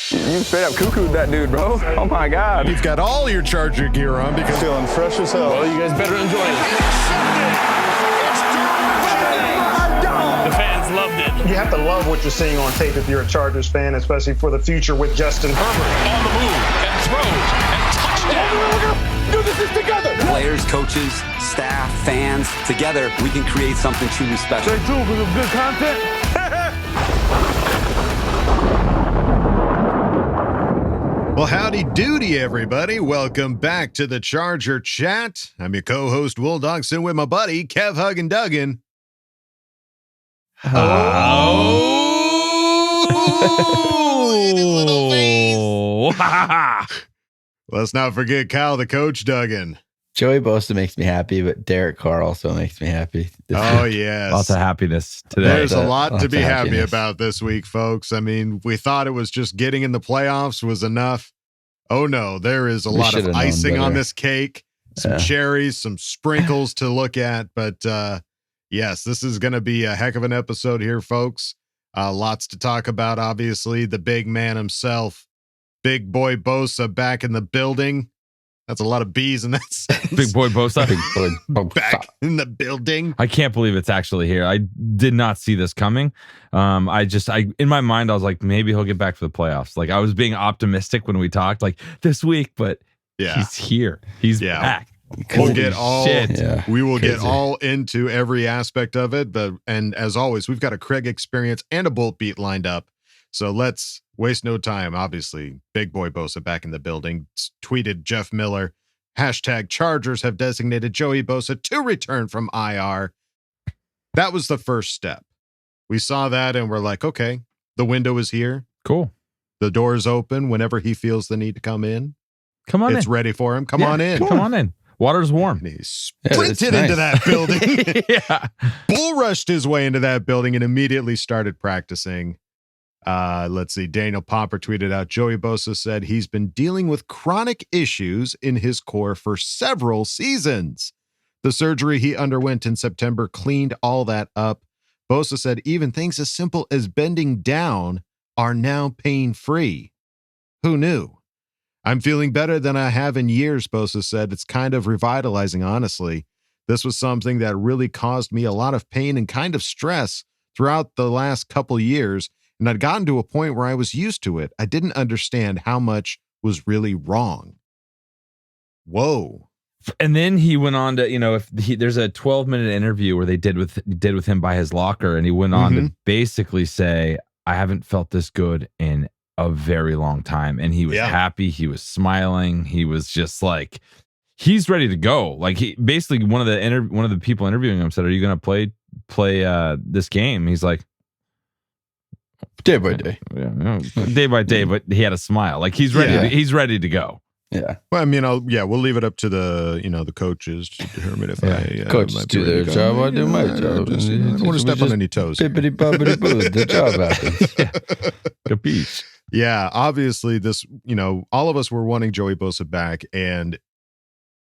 You straight up cuckooed that dude, bro. Oh my God. You've got all your Charger gear on because Feeling fresh as hell. Well, you guys better enjoy it. The fans loved it. You have to love what you're seeing on tape if you're a Chargers fan, especially for the future with Justin Herbert. On the move and throws and touchdown. Do this together. Players, coaches, staff, fans, together we can create something truly special. Stay tuned for some good content. Well, howdy doody, everybody. Welcome back to the Charger Chat. I'm your co-host, Will Dogson, with my buddy, Kev Huggin Duggan. Oh! Let's not forget Kyle, the coach, Duggan. Joey Bosa makes me happy, but Derek Carr also makes me happy. Oh, yes. Lots of happiness today. There's a lot to be happy about this week, folks. I mean, we thought it was just getting in the playoffs was enough. Oh, no, there is a lot of icing on this cake, some cherries, some sprinkles to look at. But yes, this is going to be a heck of an episode here, folks. Lots to talk about, obviously. The big man himself, Big Boy Bosa, back in the building. That's a lot of B's in that sentence. Big Boy Bosa. Big Boy Bosa. Back in the building. I can't believe it's actually here. I did not see this coming. I in my mind, I was like, maybe he'll get back for the playoffs. Like I was being optimistic when we talked like this week, but he's here. He's back. We'll get all we will Crazy. get all into every aspect of it. And as always, we've got a Craig experience and a Bolt beat lined up. So let's waste no time. Obviously, Big Boy Bosa back in the building. Tweeted Jeff Miller. Hashtag Chargers have designated Joey Bosa to return from IR. That was the first step. We saw that and we're like, okay, the window is here. Cool. The door is open whenever he feels the need to come in. Come on in. It's ready for him. Come on in. Come on in. Water's warm. And he sprinted into that building. Bull rushed his way into that building and immediately started practicing. Let's see. Daniel Popper tweeted out, Joey Bosa said he's been dealing with chronic issues in his core for several seasons. The surgery he underwent in September cleaned all that up. Bosa said even things as simple as bending down are now pain-free. Who knew? I'm feeling better than I have in years, Bosa said. It's kind of revitalizing, honestly. This was something that really caused me a lot of pain and kind of stress throughout the last couple years. And I'd gotten to a point where I was used to it. I didn't understand how much was really wrong. Whoa. And then he went on to, there's a 12-minute interview where they did with him by his locker, and he went on to basically say, I haven't felt this good in a very long time. And he was happy. He was smiling. He was just like, he's ready to go. Like he basically, one of the people interviewing him said, are you going to play this game? He's like, Day by day. Yeah, day by day, but he had a smile. Like he's ready. He's ready to go. Yeah. Well, I mean, we'll leave it up to the coaches to determine if coaches do their job. I do my job. I don't want to step on any toes. Bippity boppity boo. The job happens. Capiche. Yeah. Obviously, this, all of us were wanting Joey Bosa back, and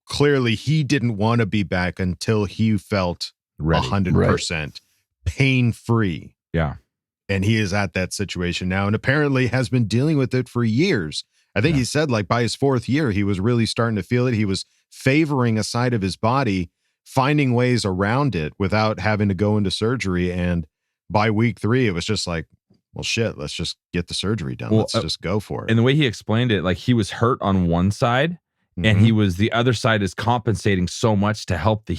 clearly he didn't want to be back until he felt 100% pain-free. Yeah. And he is at that situation now, and apparently has been dealing with it for years. I think he said like by his fourth year, he was really starting to feel it. He was favoring a side of his body, finding ways around it without having to go into surgery. And by week 3, it was just like, well, shit, let's just get the surgery done. Let's just go for it. And the way he explained it, like he was hurt on one side, and the other side is compensating so much to help the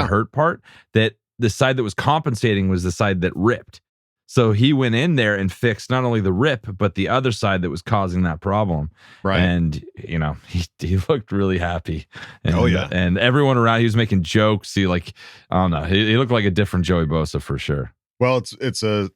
hurt part, that the side that was compensating was the side that ripped. So he went in there and fixed not only the rip, but the other side that was causing that problem. Right. And, he looked really happy. And, oh, yeah. And everyone around, he was making jokes. I don't know. He looked like a different Joey Bosa for sure. Well, it's a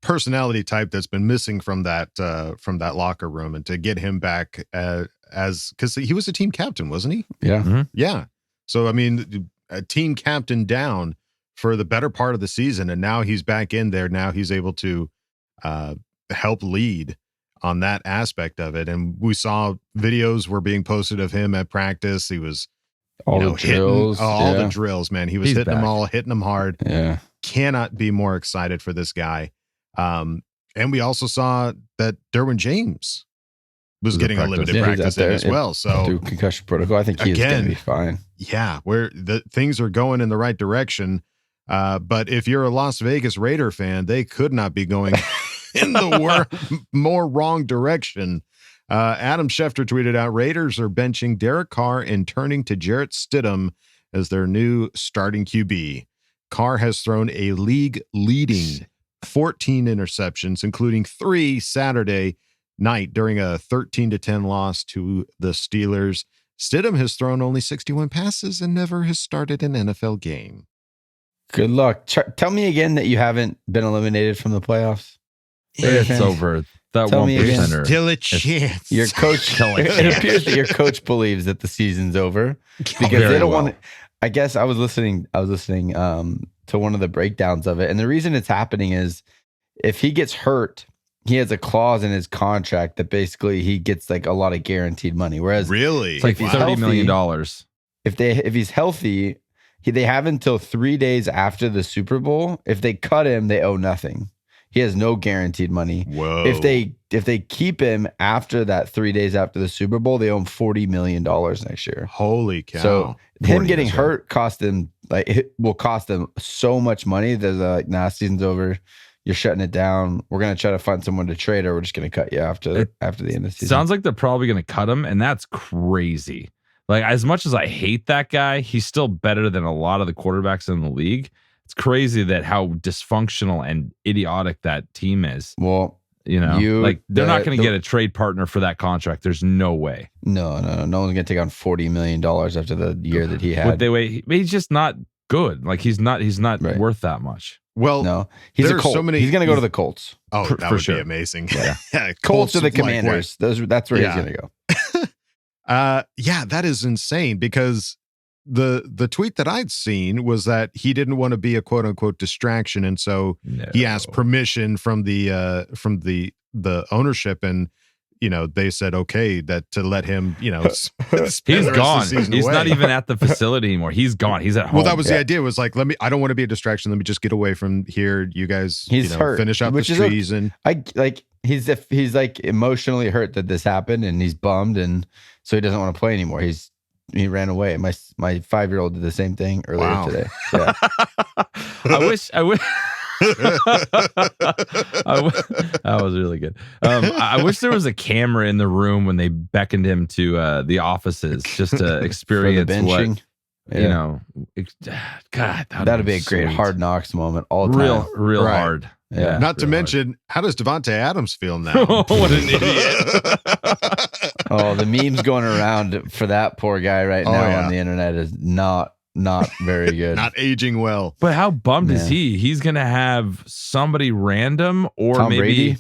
personality type that's been missing from that locker room, and to get him back because he was a team captain, wasn't he? Yeah. Mm-hmm. Yeah. So, I mean, a team captain down for the better part of the season, and now he's back in there. Now he's able to help lead on that aspect of it. And we saw videos were being posted of him at practice. He was all the drills, man. He was hitting them all, hitting them hard. Yeah. Cannot be more excited for this guy. And And we also saw that Derwin James was Was getting a practice. limited Yeah, he's practice out there in as well. So through concussion protocol, I think he's going to be fine. yeah, where the things are going in the right direction. But if you're a Las Vegas Raider fan, they could not be going in the more wrong direction. Adam Schefter tweeted out, Raiders are benching Derek Carr and turning to Jarrett Stidham as their new starting QB. Carr has thrown a league-leading 14 interceptions, including 3 Saturday night during a 13-10 loss to the Steelers. Stidham has thrown only 61 passes and never has started an NFL game. Good luck. Tell me again that you haven't been eliminated from the playoffs. It's over. That Tell me again. 1%er. Still a chance. Your coach, it appears that your coach believes that the season's over because Very they don't well. want. I guess I was listening to one of the breakdowns of it, and the reason it's happening is if he gets hurt, he has a clause in his contract that basically he gets like a lot of guaranteed money. Whereas Really? It's like If he's $30 million. if he's healthy, they have until 3 days after the Super Bowl. If they cut him, they owe nothing. He has no guaranteed money. Whoa. If they keep him after that 3 days after the Super Bowl, they owe him $40 million next year. Holy cow. So him 40, getting that's right. hurt it will cost them so much money. They're like, nah, season's over. You're shutting it down. We're gonna try to find someone to trade, or we're just gonna cut you after the end of the season. Sounds like they're probably going to cut him, and that's crazy. Like, as much as I hate that guy, he's still better than a lot of the quarterbacks in the league. It's crazy that how dysfunctional and idiotic that team is. Well, You know, they're not going to get a trade partner for that contract. There's no way. No one's gonna take on $40 million after the year that he had. Would they wait? He's just not good. Like he's not Right. worth that much. Well, No, he's a there are Colt. so many- He's gonna go to the Colts. oh, for that would sure. be amazing. Yeah. Yeah, Colts or the like what? Commanders. That's where Yeah. he's gonna go. Yeah, that is insane because the tweet that I'd seen was that he didn't want to be a quote unquote distraction, and so he asked permission from the ownership, and they said okay that to let him spend the rest He's of the gone. season He's away. not even at the facility anymore. He's gone. He's at home. Well, that was the idea. Was like, I don't want to be a distraction. Let me just get away from here. You guys, He's hurt, finish out which the is okay. season. He's like emotionally hurt that this happened, and he's bummed, and so he doesn't want to play anymore. He ran away. My 5-year-old did the same thing earlier Wow. today. Yeah. I wish. That was really good. I wish there was a camera in the room when they beckoned him to the offices just to experience For the what benching. Yeah. God, That'd be a great sweet. Hard Knocks moment all the time. real Right. hard. Yeah. Not to real mention, how does Devontae Adams feel now? What an idiot. Oh, the memes going around for that poor guy right now yeah. on the internet is not very good. Not aging well. But how bummed is Yeah. he? He's gonna have somebody random or Tom maybe Brady?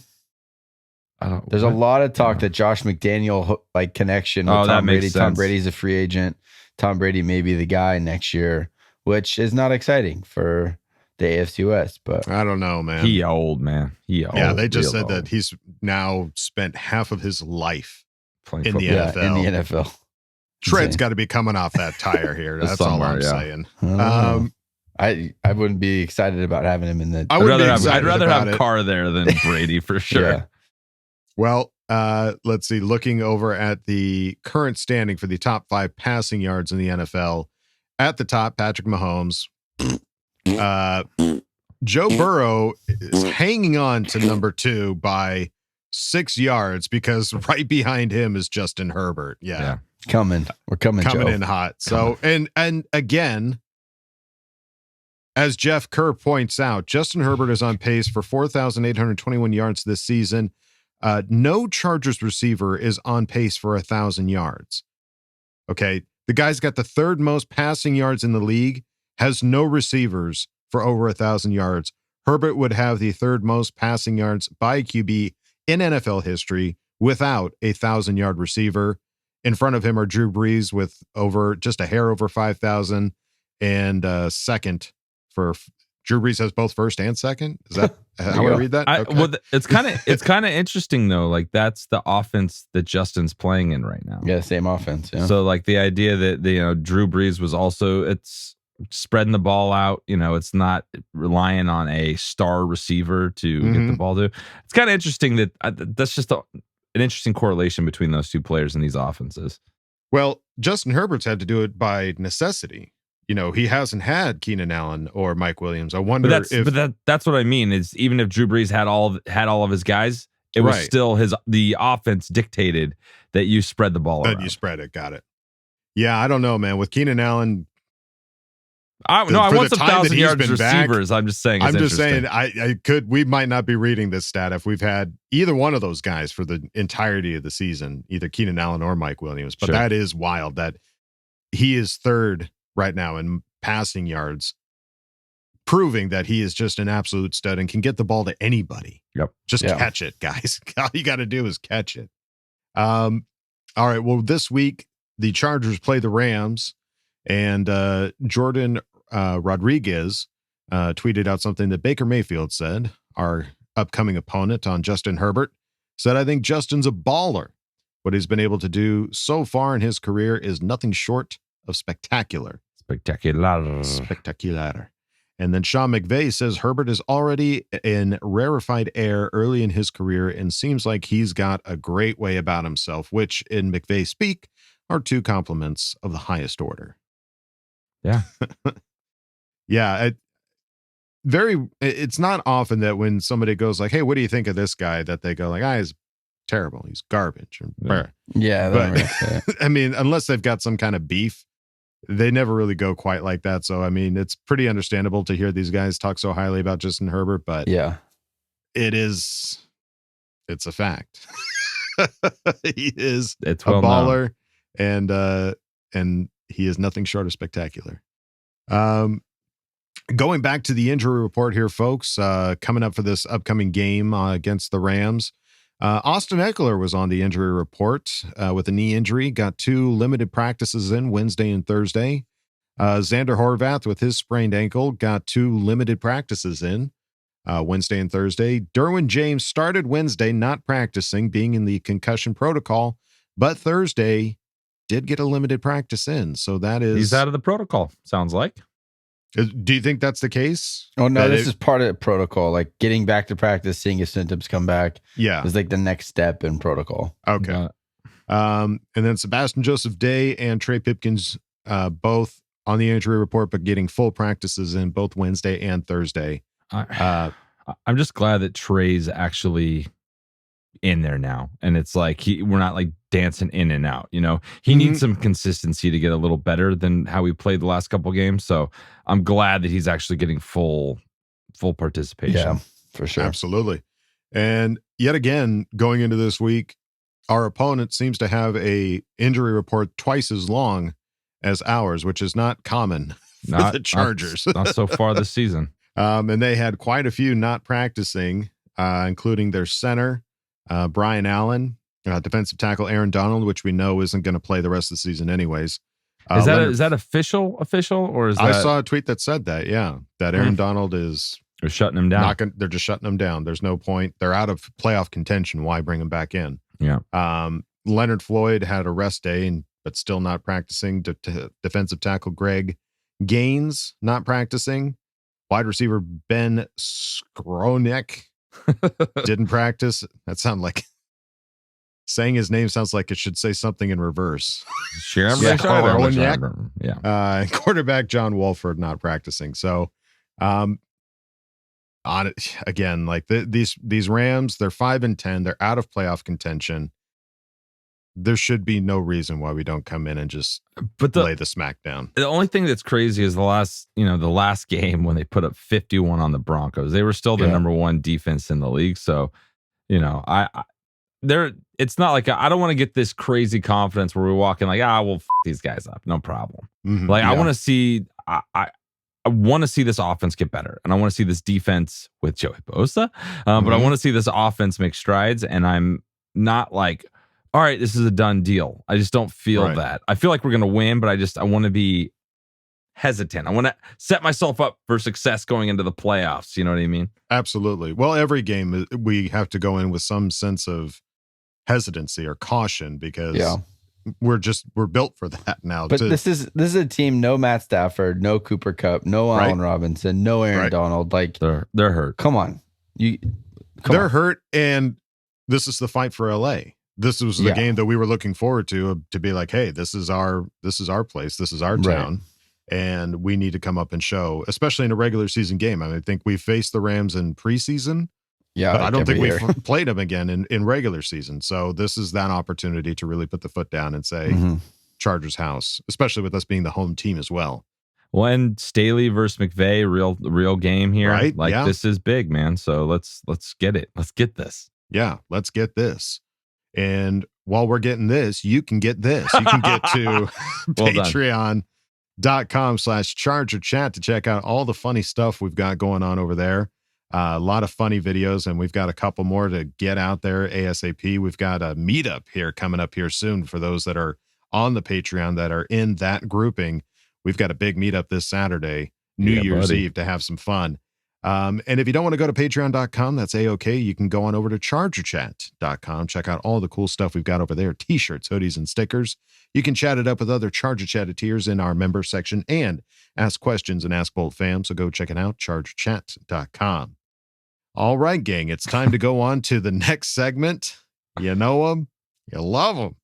I don't. There's a what? lot of talk that Josh McDaniel connection with Oh, that Tom makes Brady. Tom sense. Brady's a free agent. Tom Brady may be the guy next year, which is not exciting for the AFC West. But I don't know, man. He old, man. He old. yeah, they just real said that old. he's now spent half of his life Playing in the football. yeah, NFL. in the NFL, Tread's Insane. got to be coming off that tire here. That's all Somewhere, I'm yeah. saying. Oh. I wouldn't be excited about having him in the. I I'd would rather be have excited about it. Carr there than Brady for sure. Yeah. Well, let's see. Looking over at the current standing for the top 5 passing yards in the NFL, at the top, Patrick Mahomes. Joe Burrow is hanging on to number 2 by 6 yards because right behind him is Justin Herbert. Yeah. We're coming Joe. in hot. So, and again, as Jeff Kerr points out, Justin Herbert is on pace for 4,821 yards this season. No Chargers receiver is on pace for 1,000 yards. Okay. The guy's got the 3rd most passing yards in the league, has no receivers for over 1,000 yards. Herbert would have the 3rd most passing yards by QB in NFL history without a 1,000-yard receiver. In front of him are Drew Brees with just a hair over 5,000, and second for Drew Brees has both first and second. Is that how I read that? Okay. Well, it's kind of interesting though. Like that's the offense that Justin's playing in right now. Yeah, same offense. Yeah. So like the idea that Drew Brees was also spreading the ball out. It's not relying on a star receiver to get the ball to. It's kind of interesting that's just an interesting correlation between those two players in these offenses. Well, Justin Herbert's had to do it by necessity. He hasn't had Keenan Allen or Mike Williams. I wonder that's what I mean. Is even if Drew Brees had all of his guys, it was still the offense dictated that you spread the ball around. You spread it. Got it. Yeah, I don't know, man. With Keenan Allen, I want some 1,000-yard receivers. I'm just saying. We might not be reading this stat if we've had either one of those guys for the entirety of the season, either Keenan Allen or Mike Williams. But that is wild that he is third right now in passing yards, proving that he is just an absolute stud and can get the ball to anybody. Yep. Just catch it, guys. All you got to do is catch it. All right. Well, this week the Chargers play the Rams. And Jordan Rodriguez tweeted out something that Baker Mayfield said, our upcoming opponent on Justin Herbert, said, "I think Justin's a baller. What he's been able to do so far in his career is nothing short of spectacular." Spectacular. And then Sean McVay says Herbert is already in rarefied air early in his career and seems like he's got a great way about himself, which in McVay speak are two compliments of the highest order. Yeah. Yeah. It's not often that when somebody goes like, "Hey, what do you think of this guy?" that they go like, "He's terrible. He's garbage." Yeah. But I mean, unless they've got some kind of beef, they never really go quite like that. So, I mean, it's pretty understandable to hear these guys talk so highly about Justin Herbert, but it's a fact. He is a baller and he is nothing short of spectacular. Going back to the injury report here, folks, coming up for this upcoming game against the Rams, Austin Eckler was on the injury report with a knee injury, got 2 limited practices in Wednesday and Thursday. Xander Horvath with his sprained ankle got 2 limited practices in Wednesday and Thursday. Derwin James started Wednesday not practicing, being in the concussion protocol, but Thursday did get a limited practice in. So that is... He's out of the protocol, sounds like. Do you think that's the case? Oh, no, this is part of the protocol. Like getting back to practice, seeing his symptoms come back. Yeah. Is like the next step in protocol. Okay. And then Sebastian Joseph Day and Trey Pipkins both on the injury report, but getting full practices in both Wednesday and Thursday. I'm just glad that Trey's actually in there now, and it's like we're not like dancing in and out. He needs some consistency to get a little better than how we played the last couple games. So I'm glad that he's actually getting full participation. Yeah, for sure, absolutely. And yet again, going into this week, our opponent seems to have a injury report twice as long as ours, which is not common for the Chargers. Not so far this season. And they had quite a few not practicing, including their center, Brian Allen, defensive tackle Aaron Donald, which we know isn't going to play the rest of the season anyways. Is that official, or is that... I saw a tweet that said that, that Aaron Donald is... They're shutting him down. They're just shutting him down. There's no point. They're out of playoff contention. Why bring him back in? Yeah. Leonard Floyd had a rest day, but still not practicing. Defensive tackle Greg Gaines not practicing. Wide receiver Ben Skronek didn't practice. That sounds like saying his name sounds like it should say something in reverse. Yeah. Quarterback John Wolford not practicing. So, on it again, like these Rams, they're 5-10. They're out of playoff contention. There should be no reason why we don't come in and just lay the smack down. The only thing that's crazy is the last game when they put up 51 on the Broncos. They were still the number 1 defense in the league. So, it's not like I don't want to get this crazy confidence where we're walking like, we'll these guys up, no problem. Mm-hmm. I want to see, I want to see this offense get better, and I want to see this defense with Joey Bosa. But I want to see this offense make strides, and I'm not like, all right, this is a done deal. I just don't feel that. I feel like we're going to win, but I want to be hesitant. I want to set myself up for success going into the playoffs. You know what I mean? Absolutely. Well, every game we have to go in with some sense of hesitancy or caution because we're built for that now. But this is a team, no Matt Stafford, no Cooper Kupp, no Allen Robinson, no Aaron Donald. Like they're hurt. Come on. They're hurt, and this is the fight for LA. This was the game that we were looking forward to be like, hey, this is our place, this is our town, and we need to come up and show, especially in a regular season game. I think we faced the Rams in preseason. Yeah, but I don't think we've played them again in regular season. So this is that opportunity to really put the foot down and say Chargers house, especially with us being the home team as well. Well, and Staley versus McVay, real game here. Right? Like this is big, man. So let's get it. Let's get this. Yeah, let's get this. And while we're getting this, you can get this. You can get to patreon.com/Charger Chat to check out all the funny stuff we've got going on over there. A lot of funny videos, and we've got a couple more to get out there ASAP. We've got a meetup here coming up here soon for those that are on the Patreon that are in that grouping. We've got a big meetup this Saturday, New Year's Eve, to have some fun. And if you don't want to go to patreon.com, that's A-OK. You can go on over to chargerchat.com. Check out all the cool stuff we've got over there. T-shirts, hoodies, and stickers. You can chat it up with other Charger Chatteteers in our member section and ask questions and Ask Bolt fam. So go check it out, chargerchat.com. All right, gang, it's time to go on to the next segment. You know them, you love them.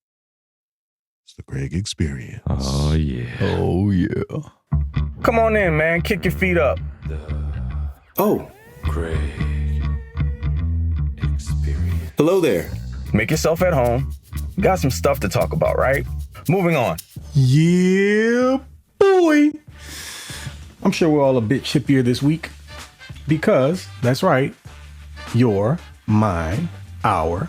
It's the Greg Experience. Oh, yeah. Oh, yeah. Come on in, man. Kick your feet up. Oh. Greg Experience. Hello there. Make yourself at home. Got some stuff to talk about, right? Moving on. Yeah, boy. I'm sure we're all a bit chippier this week because, that's right, our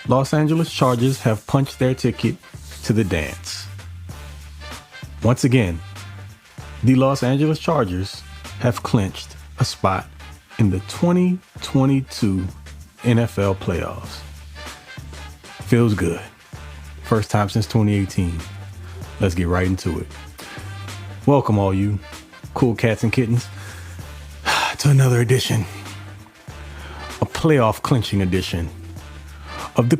Los Angeles Chargers have punched their ticket to the dance. Once again, the Los Angeles Chargers have clinched a spot in the 2022 NFL playoffs. Feels good. First time since 2018. Let's get right into it. Welcome all you cool cats and kittens to another edition, a playoff clinching edition of the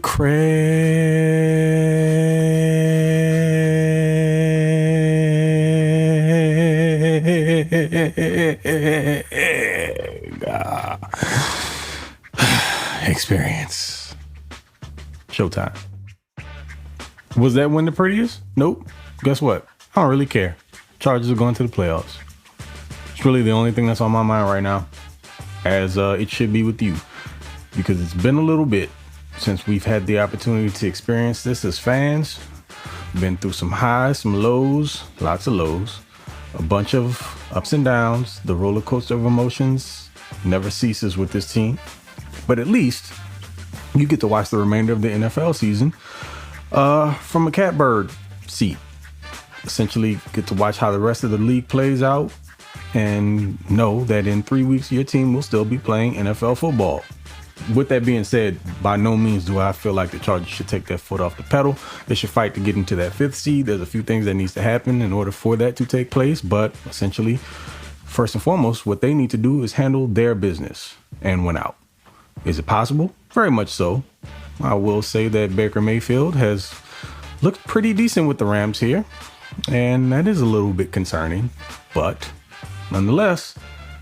Experience. Showtime. Was that win the prettiest? Nope. Guess what? I don't really care. Chargers are going to the playoffs. It's really the only thing that's on my mind right now, as it should be with you, because it's been a little bit since we've had the opportunity to experience this as fans. Been through some highs, some lows, lots of lows, a bunch of ups and downs. The roller coaster of emotions never ceases with this team. But at least you get to watch the remainder of the NFL season from a catbird seat. Essentially get to watch how the rest of the league plays out and know that in 3 weeks your team will still be playing NFL football. With that being said, by no means do I feel like the Chargers should take their foot off the pedal. They should fight to get into that 5th seed. There's a few things that needs to happen in order for that to take place, but essentially, first and foremost, what they need to do is handle their business and win out. Is it possible? Very much so. I will say that Baker Mayfield has looked pretty decent with the Rams here, and that is a little bit concerning, but nonetheless,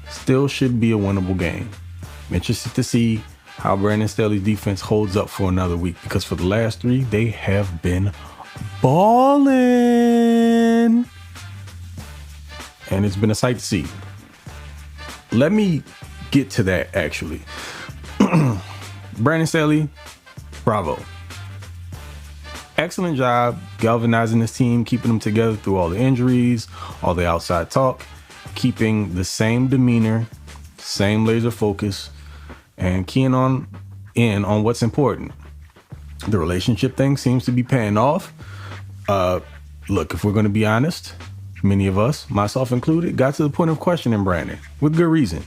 still should be a winnable game. I'm interested to see how Brandon Staley's defense holds up for another week, because for the last 3, they have been balling. And it's been a sight to see. Let me get to that, actually. Brandon Staley, bravo. Excellent job galvanizing this team, keeping them together through all the injuries, all the outside talk, keeping the same demeanor, same laser focus, and keying in on what's important. The relationship thing seems to be paying off. Look, if we're going to be honest, many of us, myself included, got to the point of questioning Brandon with good reason.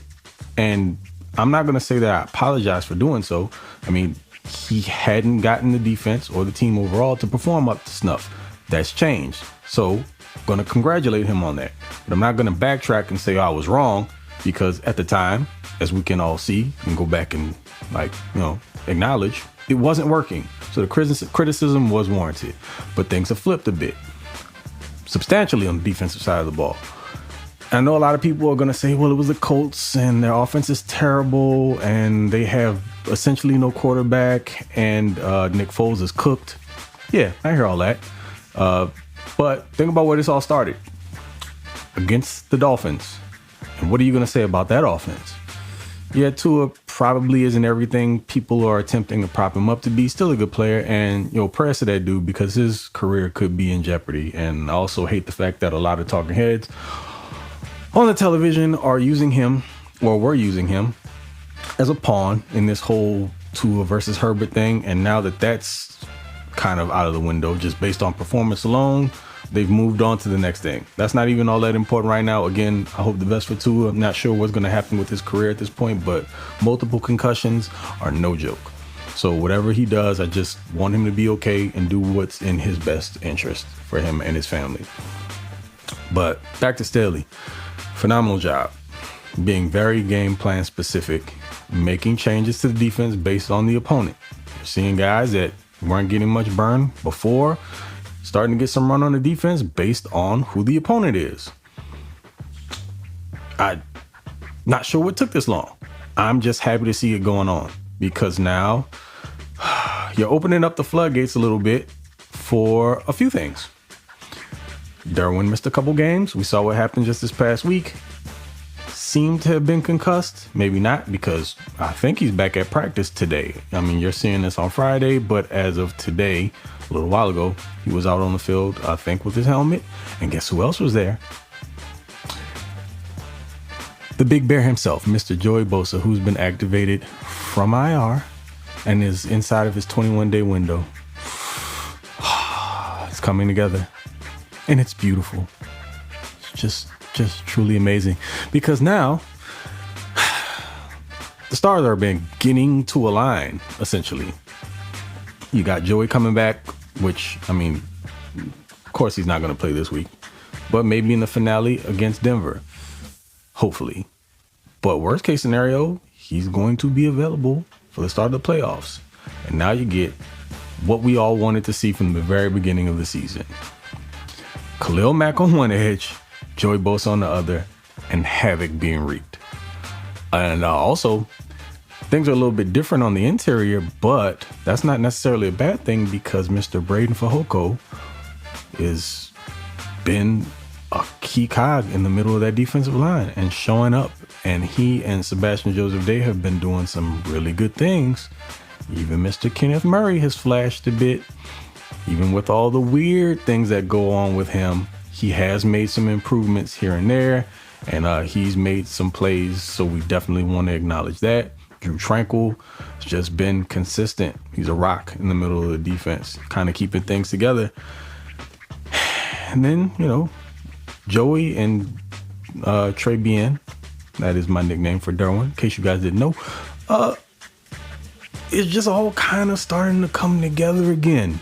And I'm not going to say that I apologize for doing so. I mean, he hadn't gotten the defense or the team overall to perform up to snuff. That's changed. So I'm going to congratulate him on that. But I'm not going to backtrack and say I was wrong, because at the time, as we can all see and go back and acknowledge, it wasn't working. So the criticism was warranted, but things have flipped a bit, substantially on the defensive side of the ball. I know a lot of people are going to say, well, it was the Colts and their offense is terrible and they have essentially no quarterback and Nick Foles is cooked. Yeah, I hear all that. But think about where this all started. Against the Dolphins. And what are you going to say about that offense? Yeah, Tua probably isn't everything people are attempting to prop him up to be. Still a good player. And, prayers to that dude because his career could be in jeopardy. And I also hate the fact that a lot of talking heads on the television are using him, or were using him, as a pawn in this whole Tua versus Herbert thing. And now that that's kind of out of the window, just based on performance alone, they've moved on to the next thing. That's not even all that important right now. Again, I hope the best for Tua. I'm not sure what's going to happen with his career at this point, but multiple concussions are no joke. So whatever he does, I just want him to be okay and do what's in his best interest for him and his family. But back to Staley. Phenomenal job. Being very game plan specific, making changes to the defense based on the opponent. You're seeing guys that weren't getting much burn before starting to get some run on the defense based on who the opponent is. I'm not sure what took this long. I'm just happy to see it going on because now you're opening up the floodgates a little bit for a few things. Derwin missed a couple games. We saw what happened just this past week. Seemed to have been concussed. Maybe not, because I think he's back at practice today. I mean, you're seeing this on Friday, but as of today, a little while ago, he was out on the field, I think, with his helmet. And guess who else was there? The big bear himself, Mr. Joey Bosa, who's been activated from IR and is inside of his 21-day window. It's coming together. And it's beautiful. It's just truly amazing. Because now, the stars are beginning to align, essentially. You got Joey coming back, which, I mean, of course he's not going to play this week. But maybe in the finale against Denver. Hopefully. But worst case scenario, he's going to be available for the start of the playoffs. And now you get what we all wanted to see from the very beginning of the season. Khalil Mack on one edge, Joey Bosa on the other, and havoc being wreaked. And also, things are a little bit different on the interior, but that's not necessarily a bad thing because Mr. Braden Fehoko has been a key cog in the middle of that defensive line and showing up. And he and Sebastian Joseph Day have been doing some really good things. Even Mr. Kenneth Murray has flashed a bit. Even with all the weird things that go on with him, he has made some improvements here and there, and he's made some plays, so we definitely want to acknowledge that. Drew Tranquil has just been consistent. He's a rock in the middle of the defense, kind of keeping things together. And then, Joey and Trey Bien, that is my nickname for Derwin, in case you guys didn't know, it's just all kind of starting to come together again.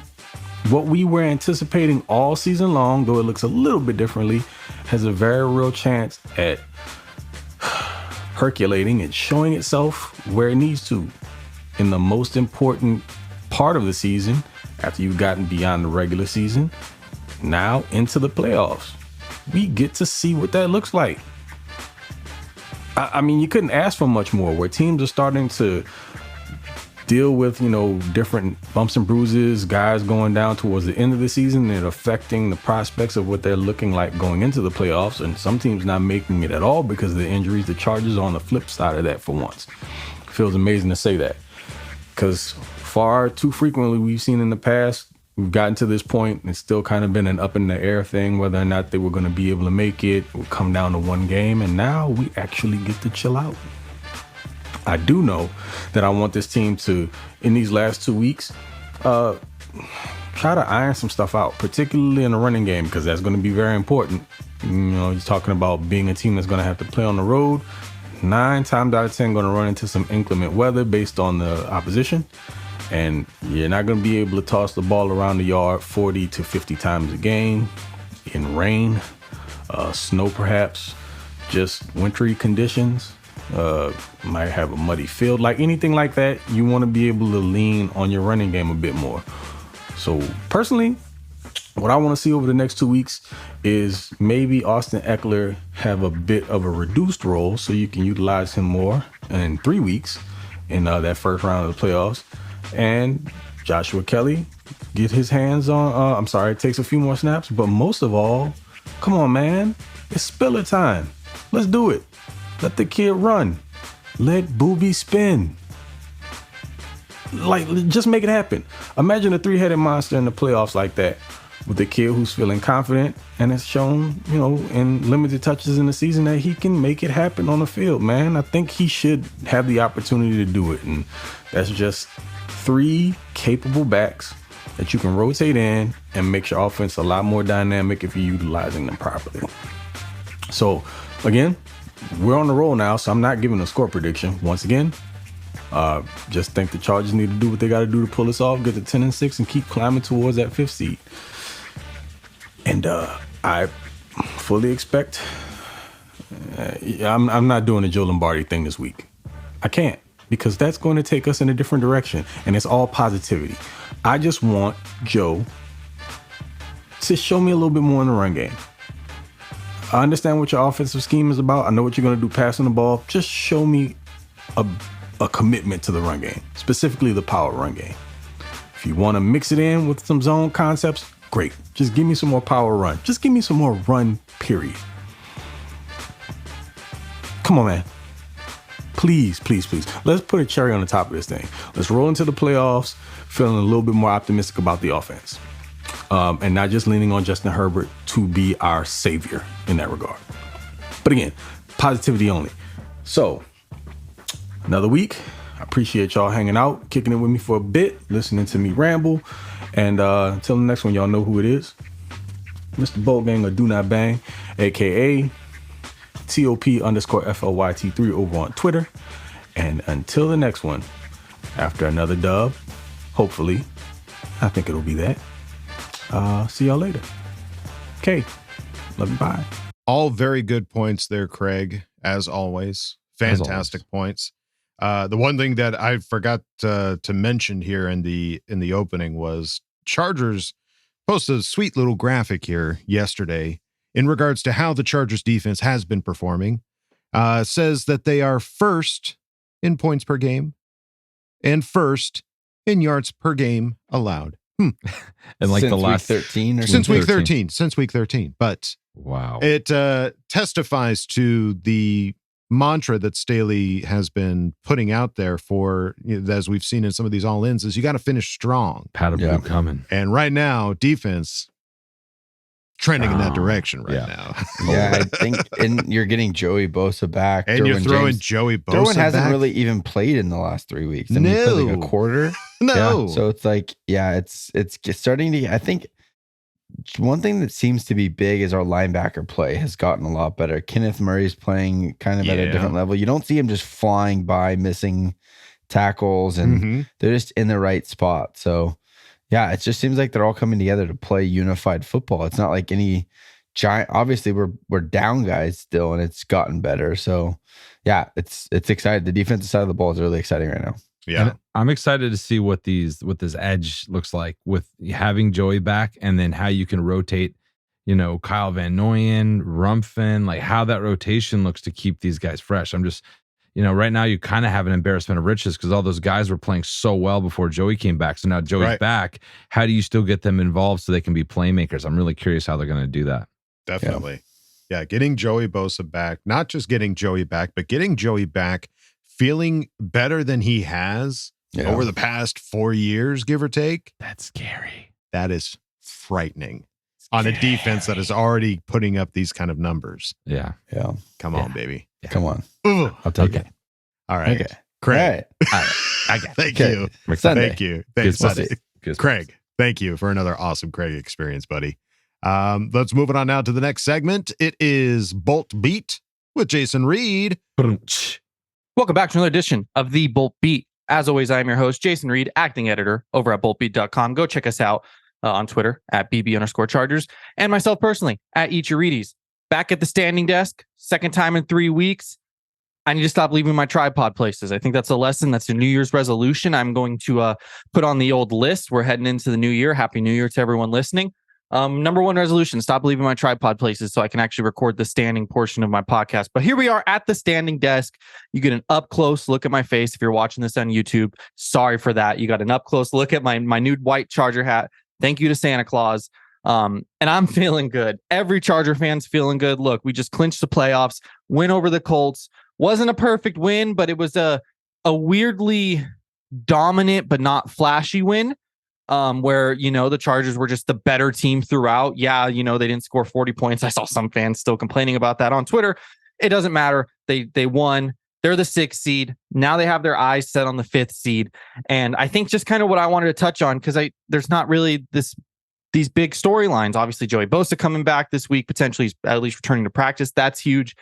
What we were anticipating all season long, though it looks a little bit differently, has a very real chance at percolating and showing itself where it needs to in the most important part of the season after you've gotten beyond the regular season, now into the playoffs. We get to see what that looks like. I mean, you couldn't ask for much more where teams are starting to deal with, different bumps and bruises, guys going down towards the end of the season and affecting the prospects of what they're looking like going into the playoffs. And some teams not making it at all because of the injuries. The Chargers are on the flip side of that for once. It feels amazing to say that because far too frequently we've seen in the past, we've gotten to this point and it's still kind of been an up in the air thing, whether or not they were going to be able to make it. It would come down to one game. And now we actually get to chill out. I do know that I want this team to, in these last 2 weeks, try to iron some stuff out, particularly in the running game, because that's going to be very important. You're talking about being a team that's going to have to play on the road. 9 times out of 10 going to run into some inclement weather based on the opposition. And you're not going to be able to toss the ball around the yard 40 to 50 times a game in rain, snow perhaps, just wintry conditions. might have a muddy field, like anything like that. You want to be able to lean on your running game a bit more. So personally, what I want to see over the next 2 weeks is maybe Austin Eckler have a bit of a reduced role so you can utilize him more in 3 weeks in that first round of the playoffs. And Joshua Kelly get his hands on, it takes a few more snaps, but most of all, come on, man, it's Spiller time. Let's do it. Let the kid run. Let Booby spin. Like, just make it happen. Imagine a 3-headed monster in the playoffs like that with a kid who's feeling confident and has shown, in limited touches in the season that he can make it happen on the field, man. I think he should have the opportunity to do it. And that's just 3 capable backs that you can rotate in and make your offense a lot more dynamic if you're utilizing them properly. So, again, we're on the roll now, so I'm not giving a score prediction. Once again, just think the Chargers need to do what they got to do to pull this off, get to 10-6, and keep climbing towards that 5th seed. And I fully expect I'm not doing the Joe Lombardi thing this week. I can't, because that's going to take us in a different direction, and it's all positivity. I just want Joe to show me a little bit more in the run game. I understand what your offensive scheme is about. I know what you're going to do passing the ball. Just show me a commitment to the run game, specifically the power run game. If you want to mix it in with some zone concepts, great. Just give me some more power run. Just give me some more run, period. Come on, man. Please, please, please. Let's put a cherry on the top of this thing. Let's roll into the playoffs feeling a little bit more optimistic about the offense. And not just leaning on Justin Herbert to be our savior in that regard. But again, positivity only. So, another week. I appreciate y'all hanging out, kicking it with me for a bit, listening to me ramble. And until the next one, y'all know who it is. Mr. Bolt Gang or Do Not Bang, a.k.a. TOP_FLYT3 over on Twitter. And until the next one, after another dub, hopefully, I think it'll be that. See y'all later. Okay. Love you. Bye. All very good points there, Craig, as always. Fantastic points. The one thing that I forgot to mention here in the opening was Chargers posted a sweet little graphic here yesterday in regards to how the Chargers defense has been performing. Says that they are first in points per game and first in yards per game allowed. And like since the last week 13 or since week 13, since week 13. But wow, it testifies to the mantra that Staley has been putting out there for, as we've seen in some of these all-ins, is you got to finish strong. Pat of blue coming. And right now, defense trending in that direction right now. Yeah, I think, and you're getting Joey Bosa back. And you're throwing Joey Bosa Derwin hasn't back. really even played in the last 3 weeks. I mean, he played like a quarter. No. Yeah, so it's like, it's starting to, I think one thing that seems to be big is our linebacker play has gotten a lot better. Kenneth Murray's playing kind of at a different level. You don't see him just flying by, missing tackles, and they're just in the right spot. So yeah, it just seems like they're all coming together to play unified football. It's not like any giant, obviously we're down guys still, and it's gotten better. So yeah, it's exciting. The defensive side of the ball is really exciting right now. Yeah. And I'm excited to see what this edge looks like with having Joey back, and then how you can rotate, Kyle Van Noyen, Rumphin, like how that rotation looks to keep these guys fresh. I'm just, right now you kind of have an embarrassment of riches because all those guys were playing so well before Joey came back. So now Joey's back. How do you still get them involved so they can be playmakers? I'm really curious how they're going to do that. Definitely. Yeah. Getting Joey Bosa back, not just getting Joey back, but getting Joey back feeling better than he has over the past 4 years, give or take. That's scary. That is frightening on a defense that is already putting up these kind of numbers. Yeah. Come on, baby. Yeah. Come on. Ooh. I'll take it. All right. Okay. Craig. All right. I got Thank you. Sunday. Thank you. Thanks, Sunday. Craig, thank you for another awesome Craig experience, buddy. Let's move it on now to the next segment. It is Bolt Beat with Jason Reed. Welcome back to another edition of the Bolt Beat. As always, I am your host, Jason Reed, acting editor over at boltbeat.com. Go check us out on Twitter at BB_Chargers, and myself personally at Eat Your Reedies. Back at the standing desk, second time in 3 weeks. I need to stop leaving my tripod places. I think that's a lesson. That's a New Year's resolution. I'm going to put on the old list. We're heading into the new year. Happy New Year to everyone listening. Number one resolution, stop leaving my tripod places so I can actually record the standing portion of my podcast. But here we are at the standing desk. You get an up close look at my face. If you're watching this on YouTube, sorry for that. You got an up close look at my new white Charger hat. Thank you to Santa Claus. And I'm feeling good. Every Charger fan's feeling good. Look, we just clinched the playoffs, win over the Colts. Wasn't a perfect win, but it was a weirdly dominant but not flashy win. Where, the Chargers were just the better team throughout. Yeah, they didn't score 40 points. I saw some fans still complaining about that on Twitter. It doesn't matter. They won. They're the 6th seed. Now they have their eyes set on the 5th seed. And I think just kind of what I wanted to touch on, because there's not really these big storylines. Obviously, Joey Bosa coming back this week, potentially he's at least returning to practice. That's huge.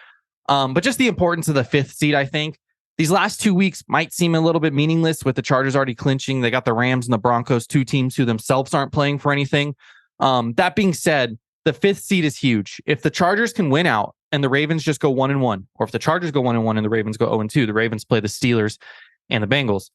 But just the importance of the 5th seed, I think. These last 2 weeks might seem a little bit meaningless with the Chargers already clinching. They got the Rams and the Broncos, 2 teams who themselves aren't playing for anything. That being said, the 5th seed is huge. If the Chargers can win out and the Ravens just go 1-1, or if the Chargers go 1-1 and the Ravens go 0-2, the Ravens play the Steelers and the Bengals.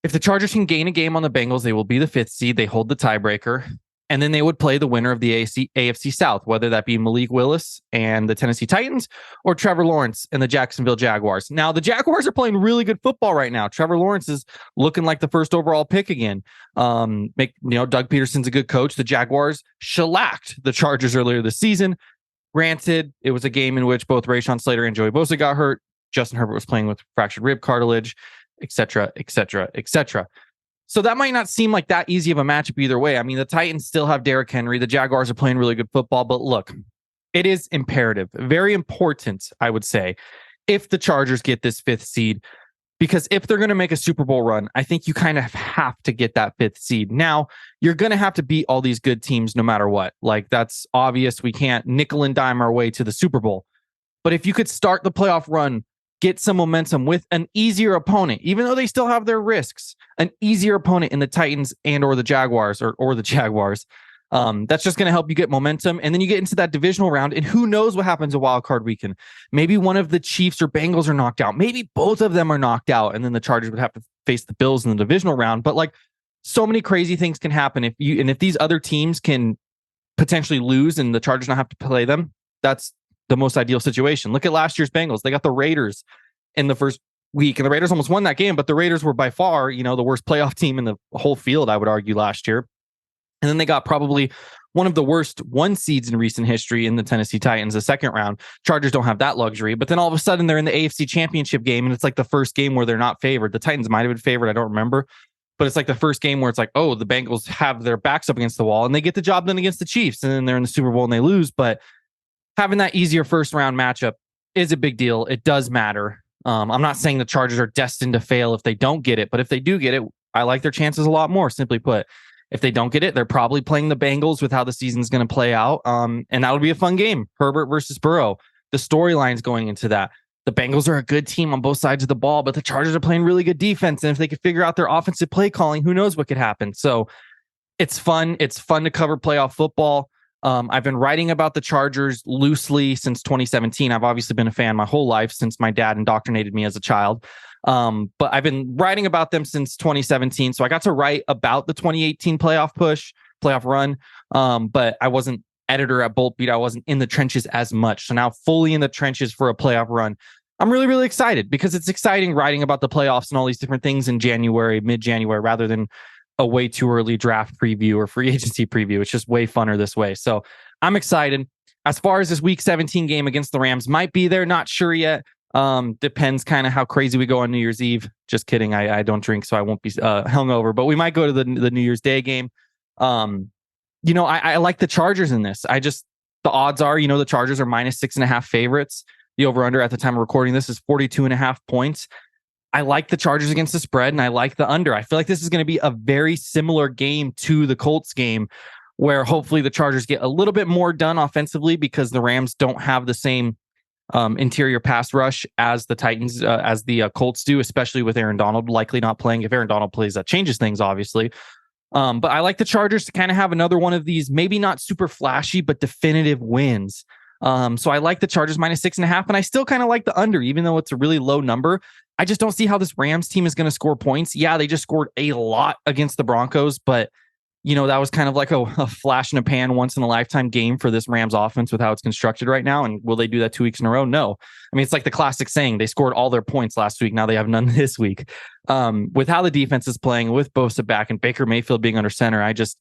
If the Chargers can gain a game on the Bengals, they will be the 5th seed. They hold the tiebreaker. And then they would play the winner of the AFC South, whether that be Malik Willis and the Tennessee Titans or Trevor Lawrence and the Jacksonville Jaguars. Now, the Jaguars are playing really good football right now. Trevor Lawrence is looking like the first overall pick again. Doug Peterson's a good coach. The Jaguars shellacked the Chargers earlier this season. Granted, it was a game in which both Rashawn Slater and Joey Bosa got hurt. Justin Herbert was playing with fractured rib cartilage, etc., etc., etc. So that might not seem like that easy of a matchup either way. I mean, the Titans still have Derek Henry. The Jaguars are playing really good football. But look, it is imperative, very important, I would say, if the Chargers get this 5th seed, because if they're going to make a Super Bowl run, I think you kind of have to get that 5th seed. Now, you're going to have to beat all these good teams no matter what. Like, that's obvious. We can't nickel and dime our way to the Super Bowl. But if you could start the playoff run, get some momentum with an easier opponent, even though they still have their risks, an easier opponent in the Titans and or the Jaguars or the Jaguars. That's just going to help you get momentum. And then you get into that divisional round, and who knows what happens a wild card weekend. Maybe one of the Chiefs or Bengals are knocked out. Maybe both of them are knocked out, and then the Chargers would have to face the Bills in the divisional round. But like, so many crazy things can happen if these other teams can potentially lose and the Chargers not have to play them. That's the most ideal situation. Look at last year's Bengals. They got the Raiders in the first week, and the Raiders almost won that game, but the Raiders were by far, the worst playoff team in the whole field, I would argue, last year. And then they got probably one of the worst 1 seeds in recent history in the Tennessee Titans, the second round. Chargers don't have that luxury, but then all of a sudden they're in the AFC Championship game, and it's like the first game where they're not favored. The Titans might have been favored, I don't remember, but it's like the first game where it's like, oh, the Bengals have their backs up against the wall, and they get the job done against the Chiefs, and then they're in the Super Bowl and they lose. But having that easier first round matchup is a big deal. It does matter. I'm not saying the Chargers are destined to fail if they don't get it, but if they do get it, I like their chances a lot more. Simply put, if they don't get it, they're probably playing the Bengals with how the season's going to play out. And that would be a fun game. Herbert versus Burrow. The storylines going into that. The Bengals are a good team on both sides of the ball, but the Chargers are playing really good defense. And if they could figure out their offensive play calling, who knows what could happen. So it's fun. It's fun to cover playoff football. I've been writing about the Chargers loosely since 2017. I've obviously been a fan my whole life since my dad indoctrinated me as a child. But I've been writing about them since 2017. So I got to write about the 2018 playoff run. But I wasn't editor at Bolt Beat. I wasn't in the trenches as much. So now fully in the trenches for a playoff run. I'm really, really excited because it's exciting writing about the playoffs and all these different things in January, mid-January, rather than a way too early draft preview or free agency preview. It's just way funner this way. So I'm excited. As far as this week 17 game against the Rams might be there, not sure yet. Depends kind of how crazy we go on New Year's Eve. Just kidding. I don't drink, so I won't be hungover, but we might go to the New Year's Day game. I like the Chargers in this. The odds are, the Chargers are -6.5 favorites. The over-under at the time of recording this is 42.5 points. I like the Chargers against the spread, and I like the under. I feel like this is going to be a very similar game to the Colts game, where hopefully the Chargers get a little bit more done offensively because the Rams don't have the same interior pass rush as the Titans, as the Colts do, especially with Aaron Donald likely not playing. If Aaron Donald plays, that changes things, obviously. But I like the Chargers to kind of have another one of these, maybe not super flashy, but definitive wins. So I like the Chargers -6.5, and I still kind of like the under, even though it's a really low number. I just don't see how this Rams team is going to score points. Yeah, they just scored a lot against the Broncos, but that was kind of like a flash in a pan, once in a lifetime game for this Rams offense with how it's constructed right now. And will they do that 2 weeks in a row? No. I mean, it's like the classic saying, they scored all their points last week. Now they have none this week. With how the defense is playing, with Bosa back and Baker Mayfield being under center, I just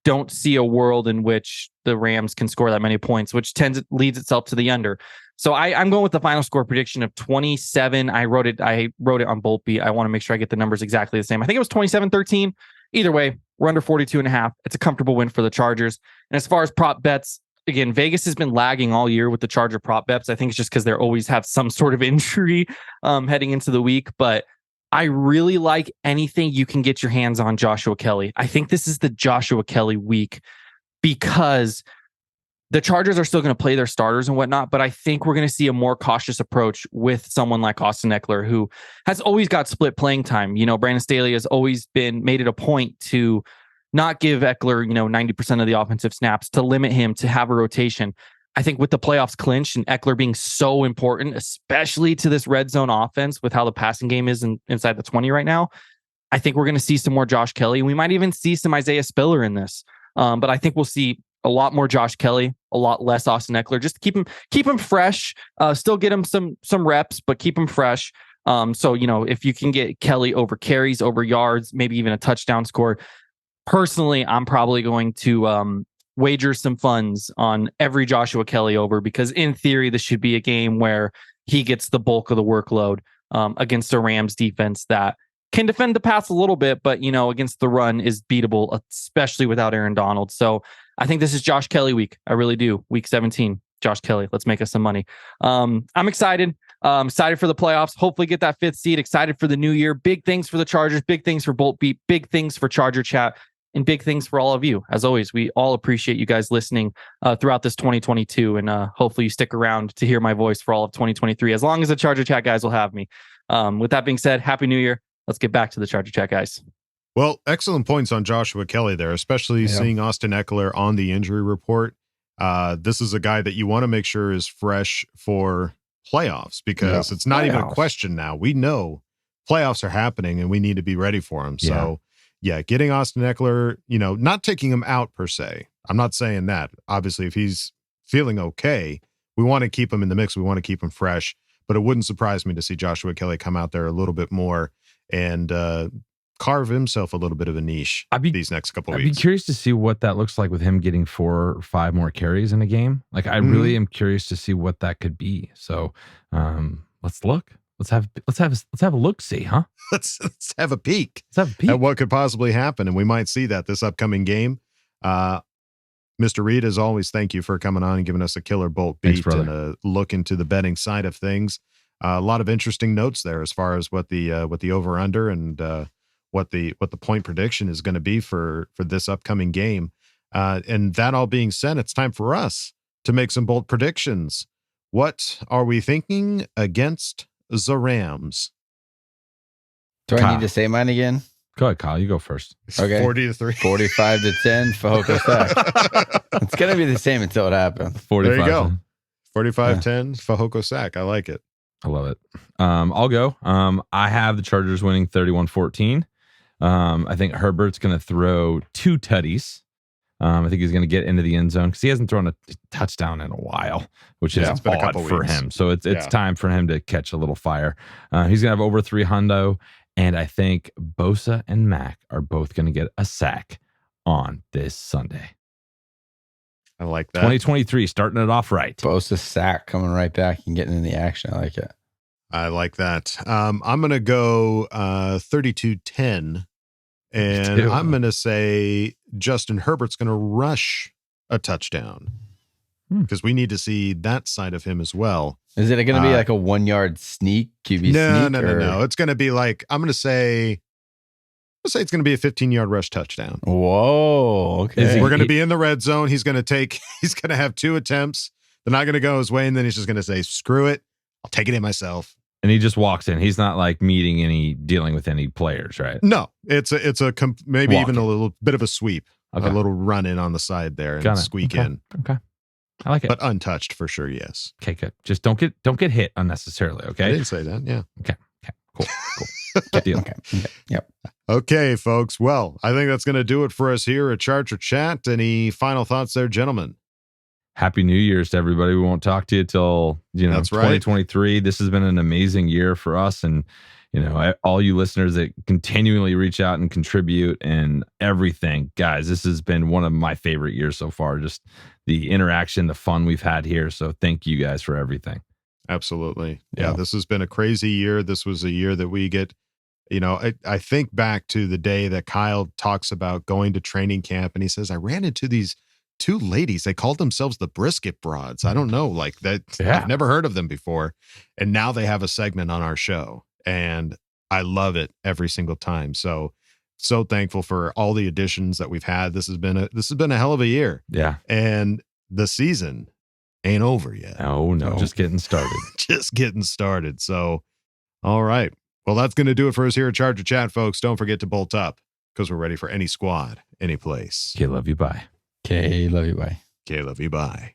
don't see a world in which the Rams can score that many points, which leads itself to the under. So I'm going with the final score prediction of 27. I wrote it on Bolt Beat. I want to make sure I get the numbers exactly the same. I think it was 27-13. Either way, we're under 42.5. It's a comfortable win for the Chargers. And as far as prop bets, again, Vegas has been lagging all year with the Charger prop bets. I think it's just because they always have some sort of injury heading into the week. But I really like anything you can get your hands on Joshua Kelly. I think this is the Joshua Kelly week because the Chargers are still going to play their starters and whatnot, but I think we're going to see a more cautious approach with someone like Austin Eckler, who has always got split playing time. Brandon Staley has always made it a point to not give Eckler, 90% of the offensive snaps, to limit him, to have a rotation. I think with the playoffs clinched and Eckler being so important, especially to this red zone offense with how the passing game is inside the 20 right now, I think we're going to see some more Josh Kelly. We might even see some Isaiah Spiller in this. But I think we'll see a lot more Josh Kelly, a lot less Austin Eckler. Just keep him fresh. Still get him some reps, but keep him fresh. So if you can get Kelly over carries, over yards, maybe even a touchdown score. Personally, I'm probably going to wager some funds on every Joshua Kelly over, because in theory, this should be a game where he gets the bulk of the workload against a Rams defense that can defend the pass a little bit, but against the run is beatable, especially without Aaron Donald. So I think this is Josh Kelly week. I really do. Week 17, Josh Kelly. Let's make us some money. I'm excited. Excited for the playoffs. Hopefully get that 5th seed. Excited for the new year. Big things for the Chargers. Big things for Bolt Beat. Big things for Charger Chat. And big things for all of you. As always, we all appreciate you guys listening throughout this 2022. And hopefully you stick around to hear my voice for all of 2023, as long as the Charger Chat guys will have me. With that being said, Happy New Year. Let's get back to the Charger Chat guys. Well, excellent points on Joshua Kelly there, especially seeing Austin Eckler on the injury report. This is a guy that you want to make sure is fresh for playoffs, because it's not even a question now. We know playoffs are happening and we need to be ready for them. So getting Austin Eckler, not taking him out per se. I'm not saying that. Obviously, if he's feeling okay, we want to keep him in the mix. We want to keep him fresh, but it wouldn't surprise me to see Joshua Kelly come out there a little bit more and carve himself a little bit of a niche these next couple of weeks. I'd be curious to see what that looks like with him getting 4 or 5 more carries in a game. Like, I really am curious to see what that could be. So let's look. Let's have a look. See, huh? Let's have a peek. Let's have a peek at what could possibly happen, and we might see that this upcoming game. Mr. Reed, as always, thank you for coming on and giving us a killer Bolt Beat and a look into the betting side of things. A lot of interesting notes there as far as what the over under and what the point prediction is going to be for this upcoming game. And that all being said, it's time for us to make some bold predictions. What are we thinking against the Rams? Do I need to say mine again? Go ahead, Kyle. You go first. Okay. 40-3. 45-10 for Hoko Sack. It's going to be the same until it happens. 45. There you go. 45-10 for Hoko Sack. I like it. I love it. I'll go. I have the Chargers winning 31-14. I think Herbert's going to throw 2 tutties. I think he's going to get into the end zone because he hasn't thrown a touchdown in a while, which is odd for him. So it's time for him to catch a little fire. He's going to have over 300, and I think Bosa and Mac are both going to get a sack on this Sunday. I like that. 2023, starting it off right. Bosa sack coming right back and getting in the action. I like it. I like that. I'm going to go 32-10. And I'm going to say Justin Herbert's going to rush a touchdown because we need to see that side of him as well. Is it going to be like a 1-yard sneak QB no, sneak? No. It's going to be like, I'm going to say it's going to be a 15-yard rush touchdown. Whoa. Okay. We're going to be in the red zone. He's going to have 2 attempts. They're not going to go his way. And then he's just going to say, screw it. I'll take it in myself. And he just walks in. He's not like dealing with any players, right? No, it's maybe Walking. even a little bit of a sweep, a little run in on the side there and squeak in. Okay. I like it. But untouched for sure, yes. Okay, good. Just don't get hit unnecessarily, okay? I didn't say that, yeah. Okay, cool. Good deal. Okay. Yep. Okay, folks. Well, I think that's going to do it for us here at Charger Chat. Any final thoughts there, gentlemen? Happy New Year's to everybody. We won't talk to you till, That's right. 2023. This has been an amazing year for us. And, all you listeners that continually reach out and contribute and everything, guys, this has been one of my favorite years so far. Just the interaction, the fun we've had here. So thank you guys for everything. Absolutely. Yeah, this has been a crazy year. This was a year that we get, I think back to the day that Kyle talks about going to training camp and he says, I ran into these two ladies. They called themselves the Brisket Broads. I don't know, like that. Yeah. I've never heard of them before. And now they have a segment on our show and I love it every single time. So thankful for all the additions that we've had. This has been a hell of a year. Yeah. And the season ain't over yet. Oh, no. Just getting started. Just getting started. So, all right. Well, that's going to do it for us here at Charger Chat, folks. Don't forget to bolt up because we're ready for any squad, any place. Okay, love you. Bye. Okay, love you. Bye. Okay, love you. Bye.